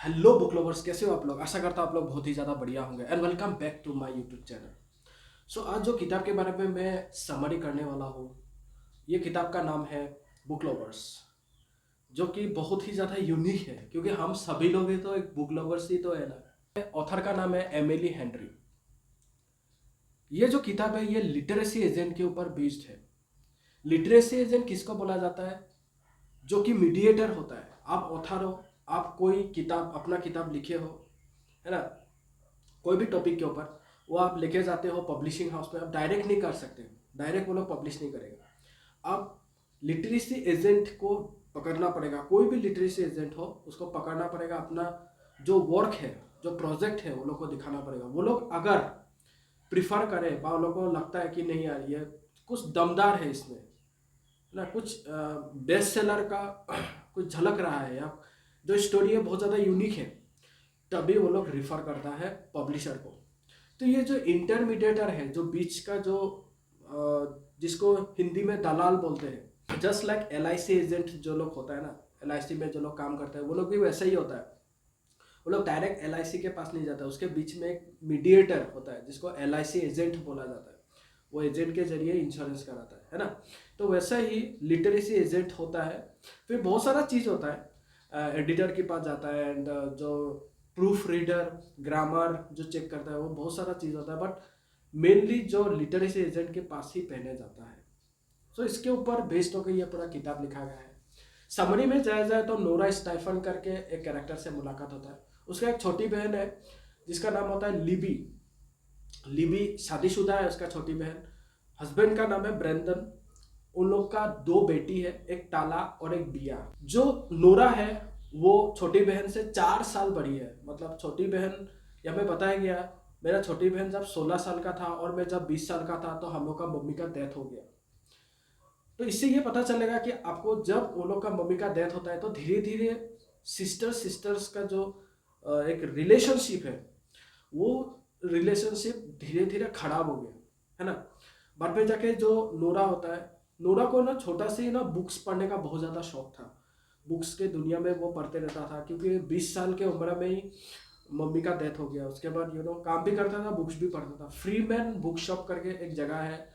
Hello book lovers, कैसे हो आप लोग। आशा करता हूँ आप लोग बहुत ही ज़्यादा बढ़िया होंगे and welcome back to my YouTube channel. So आज जो किताब के बारे में मैं समरी करने वाला हूँ, ये किताब का नाम है बुक लवर्स, जो कि बहुत ही ज़्यादा यूनिक है क्योंकि हम सभी लोग ही तो एक बुक लवर्स ही तो है ना। ऑथर का नाम है एमिली हेनरी। ये जो किताब है ये लिटरेसी एजेंट के ऊपर बेस्ड है। लिटरेसी एजेंट किसको बोला जाता है? जो कि मीडिएटर होता है। आप ऑथर हो, आप कोई किताब अपना किताब लिखे हो, है ना, कोई भी टॉपिक के ऊपर, वो आप लेके जाते हो पब्लिशिंग हाउस में। आप डायरेक्ट नहीं कर सकते, डायरेक्ट वो लोग पब्लिश नहीं करेगा। आप लिटरेसी एजेंट को पकड़ना पड़ेगा। कोई भी लिटरेसी एजेंट हो उसको पकड़ना पड़ेगा, अपना जो वर्क है, जो प्रोजेक्ट है, वो लोग को दिखाना पड़ेगा। वो लोग अगर प्रिफर करें, वो लोग को लगता है कि नहीं यार ये कुछ दमदार है, इसमें ना कुछ बेस्ट सेलर का कुछ झलक रहा है, या जो स्टोरी है बहुत ज़्यादा यूनिक है, तभी वो लोग रिफर करता है पब्लिशर को। तो ये जो इंटरमीडिएटर है, जो बीच का जो जिसको हिंदी में दलाल बोलते हैं, जस्ट लाइक LIC एजेंट जो लोग होता है ना, LIC में जो लोग काम करते हैं वो लोग भी वैसा ही होता है। वो लोग डायरेक्ट LIC के पास नहीं जाता, उसके बीच में एक मीडिएटर होता है जिसको LIC एजेंट बोला जाता है। वो एजेंट के जरिए इंश्योरेंस कराता है ना। तो वैसा ही लिटरेसी एजेंट होता है। फिर बहुत सारा चीज़ होता है, एडिटर के पास जाता है एंड जो प्रूफ रीडर, ग्रामर जो चेक करता है, वो बहुत सारा चीज़ होता है, बट मेनली जो लिटरेसी एजेंट के पास ही पहने जाता है। सो इसके ऊपर बेस्ड होकर यह पूरा किताब लिखा गया है। समरी में जाया जाए तो नोरा स्टाइफन करके एक कैरेक्टर से मुलाकात होता है। उसका एक छोटी बहन है जिसका नाम होता है लिबी। लिबी शादीशुदा है, उसका छोटी बहन। हस्बैंड का नाम है ब्रेंदन। उन लोग का दो बेटी है, एक टाला और एक बिया। जो नोरा है वो छोटी बहन से 4 साल बड़ी है। मतलब छोटी बहन, यहाँ पे बताया गया, मेरा छोटी बहन जब 16 साल का था और मैं जब 20 साल का था तो हम लोग का मम्मी का डेथ हो गया। तो इससे ये पता चलेगा कि आपको जब वो लोग का मम्मी का डेथ होता है तो धीरे धीरे सिस्टर्स का जो एक रिलेशनशिप है, वो रिलेशनशिप धीरे धीरे खराब हो गया, है ना। बाद में जाके जो नोरा होता है, नोरा को ना छोटा से ही ना बुक्स पढ़ने का बहुत ज़्यादा शौक था। बुक्स के दुनिया में वो पढ़ते रहता था क्योंकि 20 साल के उम्र में ही मम्मी का डेथ हो गया। उसके बाद काम भी करता था, बुक्स भी पढ़ता था। फ्री मैन बुक शॉप करके एक जगह है,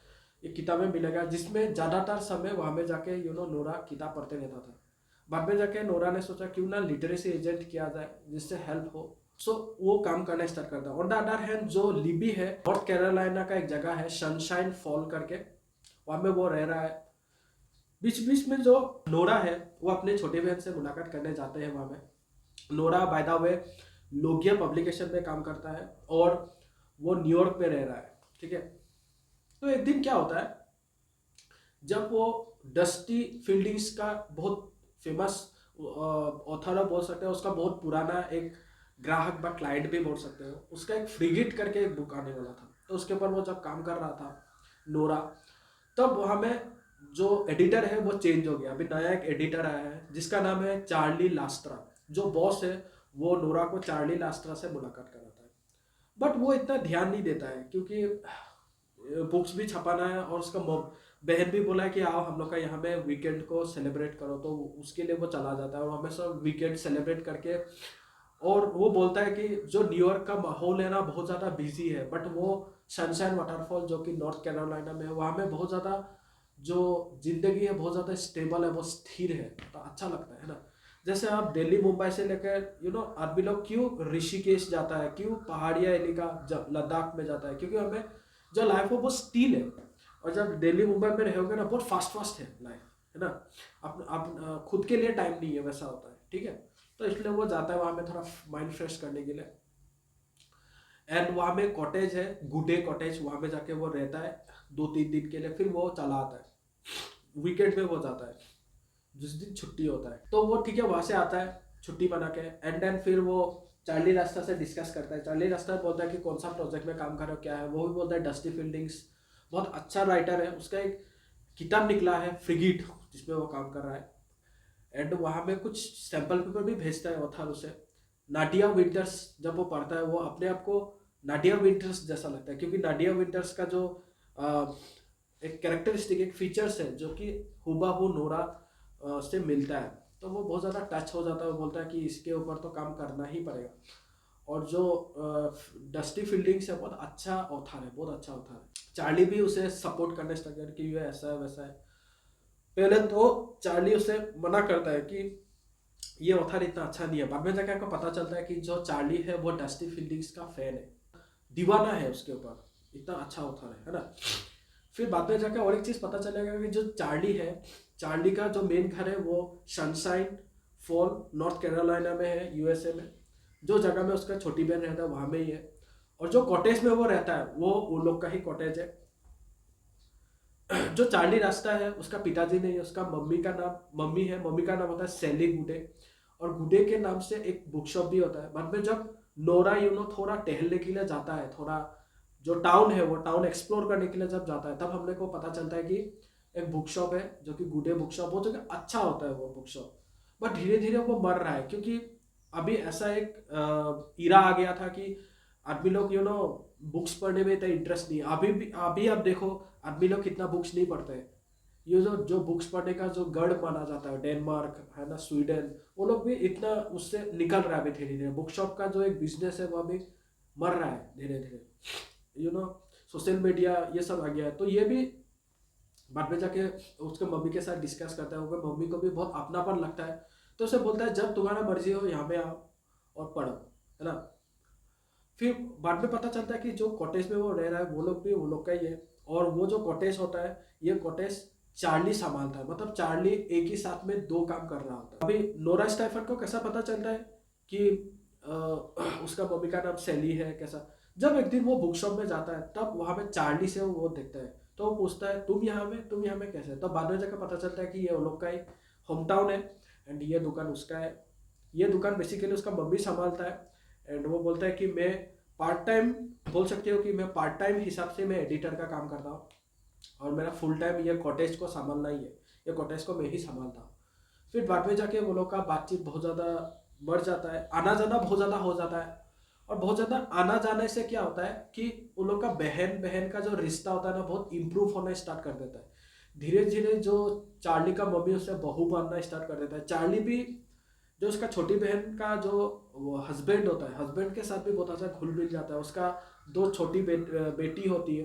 एक किताबें मिलेगा जिसमें ज़्यादातर समय वहाँ में जाके नोरा किताब पढ़ते रहता था। बाद में जाके नोरा ने सोचा क्यों ना लिटरेसी एजेंट किया जाए जिससे हेल्प हो। सो वो काम करना स्टार्ट करता है। ऑन द अदर हैंड जो लिबी है, नॉर्थ कैरोलिना का एक जगह है सनशाइन फॉल करके, वहाँ में वो रह रहा है। बीच बीच में जो नोरा है वो अपने छोटे बहन से मुलाकात करने जाते हैं वहाँ में। Nora by the way Logia publication में काम करता है और वो न्यूयॉर्क में रह रहा है, ठीक है। तो एक दिन क्या होता है, जब वो डस्टी फील्डिंग्स का बहुत फेमस ऑथर बोल सकते हैं, उसका बहुत पुराना एक ग्राहक बा क्लाइंट भी बोल सकते हो, उसका एक फ्रिगिट करके एक बुक आने वाला था। तो उसके ऊपर वो जब काम कर रहा था नोरा, तब वहाँ में जो एडिटर है वो चेंज हो गया। अभी नया एक एडिटर आया है जिसका नाम है चार्ली लास्ट्रा। जो बॉस है वो नोरा को चार्ली लास्ट्रा से मुलाकात कराता है, बट वो इतना ध्यान नहीं देता है क्योंकि बुक्स भी छपाना है और उसका बहन भी बोला है कि आओ हम लोग का यहाँ में वीकेंड को सेलिब्रेट करो। तो उसके लिए वो चला जाता है और हमेशा वीकेंड सेलिब्रेट करके, और वो बोलता है कि जो न्यूयॉर्क का माहौल है ना बहुत ज़्यादा बिजी है, बट वो सनशाइन वाटरफॉल जो कि नॉर्थ कैरोलिना में है, वहाँ में बहुत ज़्यादा जो जिंदगी है बहुत ज़्यादा स्टेबल है, वो स्थिर है। तो अच्छा लगता है ना। जैसे आप दिल्ली मुंबई से लेकर आदमी लोग क्यों ऋषिकेश जाता है, क्यों पहाड़िया इलाका लद्दाख में जाता है, क्योंकि हमें जो लाइफ है वो स्टील है। और जब दिल्ली मुंबई में रहोगे ना बहुत फास्ट फास्ट है लाइफ, है ना। आप खुद के लिए टाइम नहीं है, वैसा होता है, ठीक है। तो इसलिए वो जाता है वहाँ में थोड़ा माइंड फ्रेश करने के लिए। एंड वहाँ में कॉटेज है, गुडे कॉटेज, वहाँ में जाके वो रहता है 2-3 दिन के लिए। फिर वो चला आता है, वीकेंड में वो जाता है जिस दिन छुट्टी होता है। तो वो ठीक है वहाँ से आता है छुट्टी बना के, एंड देन फिर वो चार्ली रास्ता से डिस्कस करता है। चार्ली रास्ता बोलता है कि कौन सा प्रोजेक्ट में काम कर रहे हो, क्या है। वो भी बोलता है डस्टी फील्डिंग्स बहुत अच्छा राइटर है, उसका एक किताब निकला है फ्रिगिट जिसमें वो काम कर रहा है। एंड वहाँ में कुछ सैंपल पेपर भी भेजता है ऑथर उसे। नाडिया विंटर्स जब वो पढ़ता है वो अपने आप को नाडिया विंटर्स जैसा लगता है, क्योंकि नाडिया विंटर्स का जो आ, एक कैरेक्टरिस्टिक, एक फीचर्स है जो कि हुबहू नोरा से मिलता है। तो वो बहुत ज़्यादा टच हो जाता है, वो बोलता है कि इसके ऊपर तो काम करना ही पड़ेगा। और जो डस्टी फील्डिंग्स है बहुत अच्छा ऑथर है, बहुत अच्छा ऑथर है। चार्ली भी उसे सपोर्ट करने स्टार्ट कर कि ये ऐसा है वैसा है। पहले तो चार्ली उसे मना करता है कि ये ऑथर इतना अच्छा नहीं है। बाद में जाकर आपको पता चलता है कि जो चार्ली है वो डस्टी फील्डिंग्स का फैन है, दीवाना है उसके ऊपर, इतना अच्छा ऑथर है ना। फिर बाद में जाकर और एक चीज़ पता चलेगा कि जो चार्ली है, चार्ली का जो मेन घर है वो सनशाइन फॉल नॉर्थ कैरोलिना में है, यूएसए में। जो जगह में उसका छोटी बहन रहता है वहाँ में ही है। और जो कॉटेज में वो रहता है वो उन लोग का ही कॉटेज है। जो चार्ली रास्ता है उसका पिताजी नहीं है, उसका मम्मी है, मम्मी का नाम होता है सैली गुडे। और गुडे के नाम से एक बुक शॉप भी होता है। बाद में जब नोरा थोड़ा टहलने के लिए जाता है, थोड़ा जो टाउन है वो टाउन एक्सप्लोर करने के लिए जब जाता है, तब हमने को पता चलता है कि एक बुक शॉप है जो कि गुडे बुक शॉप, वो जो कि अच्छा होता है वो बुक शॉप। बट धीरे धीरे वो मर रहा है, क्योंकि अभी ऐसा एक इरा आ गया था कि आदमी लोग बुक्स पढ़ने में इतना इंटरेस्ट नहीं है। अभी आप देखो आदमी लोग कितना बुक्स नहीं पढ़ते हैं। ये जो जो बुक्स पढ़ने का जो गढ़ माना जाता है, डेनमार्क है ना, स्वीडन, वो लोग भी इतना उससे निकल रहा है अभी धीरे धीरे। बुक शॉप का जो एक बिजनेस है वो अभी मर रहा है धीरे धीरे। सोशल मीडिया ये सब आ गया है, तो ये भी बाद में जाके उसके मम्मी के साथ डिस्कस करता है। वो मम्मी को भी बहुत अपनापन लगता है, तो उसे बोलता है जब तुम्हारा मर्जी हो यहाँ पे आओ और पढ़ो, है ना। फिर बाद में पता चलता है कि जो कॉटेज में वो रह रहा है वो लोग भी वो लोग का ही है। और वो जो कॉटेज होता है, ये कॉटेज चार्ली संभालता है। मतलब चार्ली एक ही साथ में दो काम कर रहा होता है। अभी नोरा स्टाइफन को कैसा पता चलता है कि उसका मम्मी का नाम सैली है कैसा, जब एक दिन वो बुक शॉप में जाता है तब वहां पे चार्ली से वो देखता है, तो वो पूछता है तुम यहाँ में कैसे। तो बाद में जाकर पता चलता है कि ये वो लोग का ही होम टाउन है एंड ये दुकान उसका है। ये दुकान बेसिकली उसका मम्मी संभालता है। एंड वो बोलता है कि मैं पार्ट टाइम, बोल सकते हो कि मैं पार्ट टाइम हिसाब से मैं एडिटर का काम करता हूँ और मेरा फुल टाइम ये कॉटेज को संभालना ही है, ये कॉटेज को मैं ही संभालता हूँ। फिर बाद में जाके वो लोग का बातचीत बहुत ज़्यादा बढ़ जाता है, आना जाना बहुत ज़्यादा हो जाता है। और बहुत ज़्यादा आना जाने से क्या होता है कि उन लोग का बहन बहन का जो रिश्ता होता है ना, बहुत इम्प्रूव होना स्टार्ट कर देता है। धीरे धीरे जो चार्ली का मम्मी उससे बहू मानना स्टार्ट कर देता है। चार्ली भी जो उसका छोटी बहन का जो वो हस्बैंड होता है, हस्बैंड के साथ भी बहुत अच्छा घुल मिल जाता है। उसका दो छोटी बेटी होती है,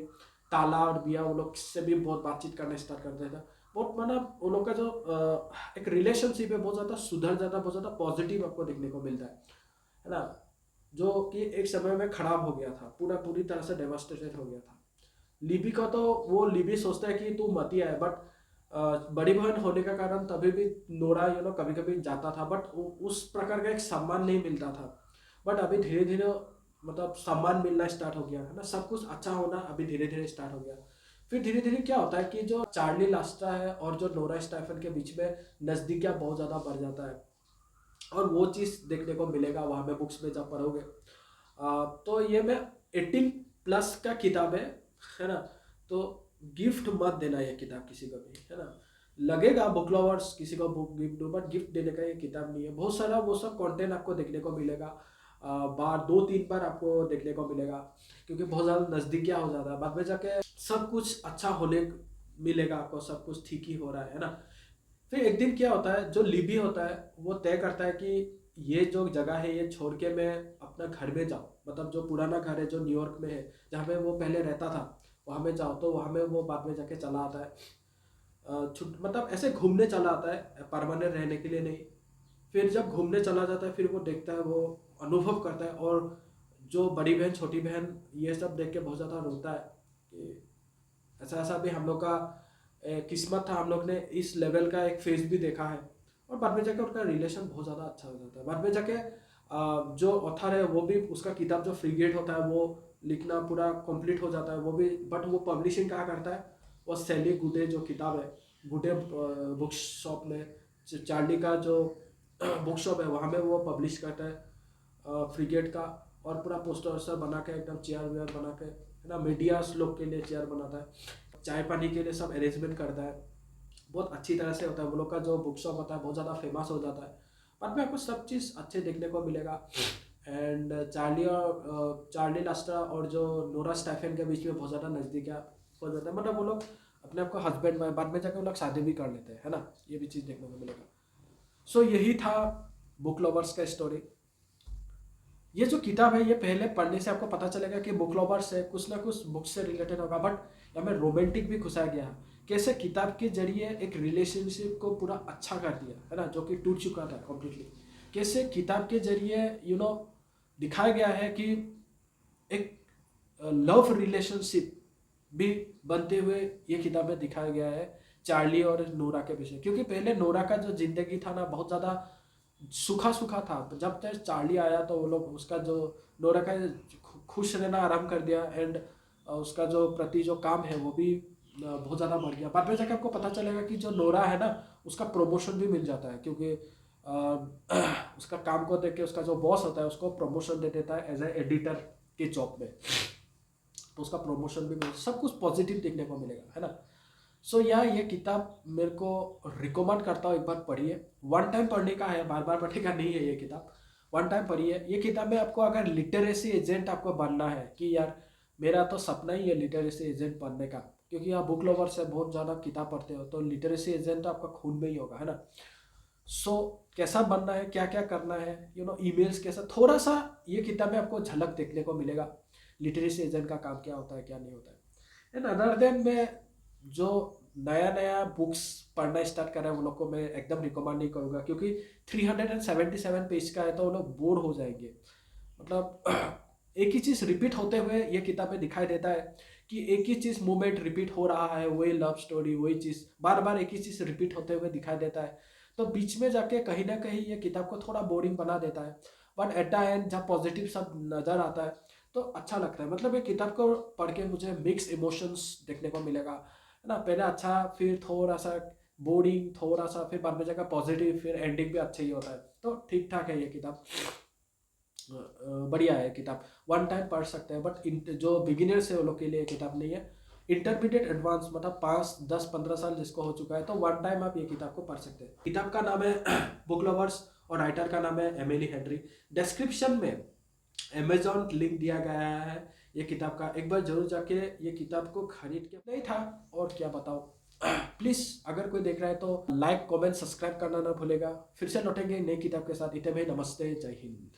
ताला और बिया, वो लोग से भी बहुत बातचीत करना स्टार्ट कर देता है। बहुत मतलब वो लोग का जो एक रिलेशनशिप है बहुत ज़्यादा सुधर जाता है, बहुत ज़्यादा पॉजिटिव आपको देखने को मिलता है ना। जो कि एक समय में खराब हो गया था, पूरी तरह से डेवास्टेटेड हो गया था। लिबी का तो वो लिबी सोचता है कि तू मत ही आए, बट बड़ी बहन होने का कारण तभी भी नोरा कभी कभी जाता था, बट उस प्रकार का एक सम्मान नहीं मिलता था। बट अभी धीरे धीरे मतलब सम्मान मिलना स्टार्ट हो गया है ना, सब कुछ अच्छा होना अभी धीरे धीरे स्टार्ट हो गया। फिर धीरे धीरे क्या होता है कि जो चार्ली लास्ट्रा है और जो नोरा स्टाइफन के बीच में नज़दीकियाँ बहुत ज़्यादा बढ़ जाता है। और वो चीज़ देखने को मिलेगा वहाँ पे बुक्स में जब पढ़ोगे। तो ये मैं 18+ का किताब है ना। तो गिफ्ट मत देना ये किताब किसी को भी, है ना। लगेगा बुक लवर्स किसी को बुक गिफ्ट दो, बट गिफ्ट देने का ये किताब नहीं है। बहुत सारा वो सब कंटेंट आपको देखने को मिलेगा, बार 2-3 बार आपको देखने को मिलेगा, क्योंकि बहुत ज़्यादा नज़दीकिया हो जाता है। बाद में जाके सब कुछ अच्छा होने मिलेगा आपको, सब कुछ ठीक ही हो रहा है ना। फिर एक दिन क्या होता है, जो लिबी होता है वो तय करता है कि ये जो जगह है ये छोड़ के मैं अपना घर में जाऊँ, मतलब जो पुराना घर है जो न्यूयॉर्क में है जहाँ पे वो पहले रहता था वहाँ में जाओ। तो वहाँ में वो बाद में जाके चला आता है, मतलब ऐसे घूमने चला आता है, परमानेंट रहने के लिए नहीं। फिर जब घूमने चला जाता है फिर वो देखता है, वो अनुभव करता है, और जो बड़ी बहन छोटी बहन ये सब देख के बहुत ज़्यादा रोता है कि ऐसा ऐसा भी हम लोग का किस्मत था, हम लोग ने इस लेवल का एक फेज भी देखा है। और बाद में जाके उनका रिलेशन बहुत ज़्यादा अच्छा हो जाता है। बाद में जाके जो ऑथर है वो भी उसका किताब जो फ्रीगेट होता है वो लिखना पूरा कंप्लीट हो जाता है वो भी। बट वो पब्लिशिंग कहाँ करता है, वो सैली गुडे जो किताब है, गुडे बुक शॉप में, चार्ली का जो बुक शॉप है वहाँ में वो पब्लिश करता है फ्रीगेट का। और पूरा पोस्टर वोस्टर बना के एकदम चेयर वेयर बना के, है ना, मीडिया लोग के लिए चेयर बनाता है, चाय पानी के लिए सब अरेंजमेंट करता है। बहुत अच्छी तरह से होता है। वो लोग का जो बुक शॉप होता है बहुत ज़्यादा फेमस हो जाता है। बाद में आपको सब चीज़ अच्छे देखने को मिलेगा। एंड चार्ली लास्ट्रा और जो नोरा स्टाइफन के बीच में बहुत ज़्यादा नज़दीक हो जाता है। मतलब वो लोग अपने आप को हस्बैंड वाइफ, बाद में जाकर वो लोग शादी भी कर लेते हैं, है ना। ये भी चीज़ देखने को मिलेगा। सो यही था बुक लवर्स का स्टोरी। ये जो किताब है ये पहले पढ़ने से आपको पता चलेगा कि बुक लवर्स है, कुछ ना कुछ बुक से रिलेटेड होगा, बट यहाँ में रोमांटिक भी घुसाया गया है। कैसे किताब के जरिए एक रिलेशनशिप को पूरा अच्छा कर दिया है ना, जो कि टूट चुका था कम्प्लीटली। कैसे किताब के जरिए दिखाया गया है कि एक लव रिलेशनशिप भी बनते हुए ये किताब में दिखाया गया है चार्ली और नोरा के विषय। क्योंकि पहले नोरा का जो जिंदगी था ना बहुत ज़्यादा सूखा सूखा था। जब तक चार्ली आया तो वो लोग उसका जो नोरा का खुश रहना आराम कर दिया, एंड उसका जो प्रति जो काम है वो भी बहुत ज़्यादा बढ़ गया। बाद में जाकर आपको पता चलेगा कि जो नोरा है ना उसका प्रमोशन भी मिल जाता है, क्योंकि उसका काम को देख के उसका जो बॉस होता है उसको प्रमोशन दे देता है एज ए एडिटर के जॉब में। तो उसका प्रमोशन भी सब कुछ पॉजिटिव देखने को मिलेगा, है ना। सो ये किताब मेरे को रिकमेंड करता हूँ, एक बार पढ़िए। वन टाइम पढ़ने का है, बार बार पढ़ने का नहीं है ये किताब। वन टाइम पढ़िए ये किताब में। आपको अगर लिटरेसी एजेंट आपको बनना है कि यार मेरा तो सपना ही है लिटरेसी एजेंट बनने का, क्योंकि आप बुक लवर से बहुत ज़्यादा किताब पढ़ते हो तो लिटरेसी एजेंट तो आपका खून में ही होगा, है ना। सो कैसा बनना है, क्या क्या करना है, ईमेल्स कैसा, थोड़ा सा ये किताब में आपको झलक देखने को मिलेगा लिटरेसी एजेंट का काम क्या होता है क्या नहीं होता है। एंड अदर देन मैं जो नया नया बुक्स पढ़ना स्टार्ट कर रहा है वो लोग को मैं एकदम रिकमेंड नहीं करूँगा, क्योंकि 377 पेज का है तो वो लोग बोर हो जाएंगे। मतलब एक ही चीज़ रिपीट होते हुए ये किताब में दिखाई देता है कि एक ही चीज़ मूवमेंट रिपीट हो रहा है, वही लव स्टोरी, वही चीज़ बार बार एक ही चीज़ रिपीट होते हुए दिखाई देता है। तो बीच में जाके कहीं ना कहीं ये किताब को थोड़ा बोरिंग बना देता है, बट एट द एंड जब पॉजिटिव सब नज़र आता है तो अच्छा लगता है। मतलब ये किताब को पढ़ के मुझे मिक्स इमोशंस देखने को मिलेगा, है ना। पहले अच्छा, फिर थोड़ा सा बोरिंग, थोड़ा सा, फिर बाद में जाकर पॉजिटिव, फिर एंडिंग भी अच्छा ही होता है। तो ठीक ठाक है ये किताब, बढ़िया है किताब, वन टाइम पढ़ सकते हैं। बट जो बिगिनर्स है वो लोग के लिए किताब नहीं है। इंटरमीडिएट एडवांस मतलब 5 10 15 साल जिसको हो चुका है तो वन टाइम आप ये किताब को पढ़ सकते हैं। किताब का नाम है बुक लवर्स और राइटर का नाम है एमिली हेनरी। डिस्क्रिप्शन में अमेजॉन लिंक दिया गया है ये किताब का, एक बार जरूर जाके ये किताब को खरीद के। नहीं था और क्या बताओ। प्लीज अगर कोई देख रहा है तो लाइक कमेंट सब्सक्राइब करना ना भूलेगा। फिर से लौटेंगे नई किताब के साथ। इतने में नमस्ते, जय हिंद।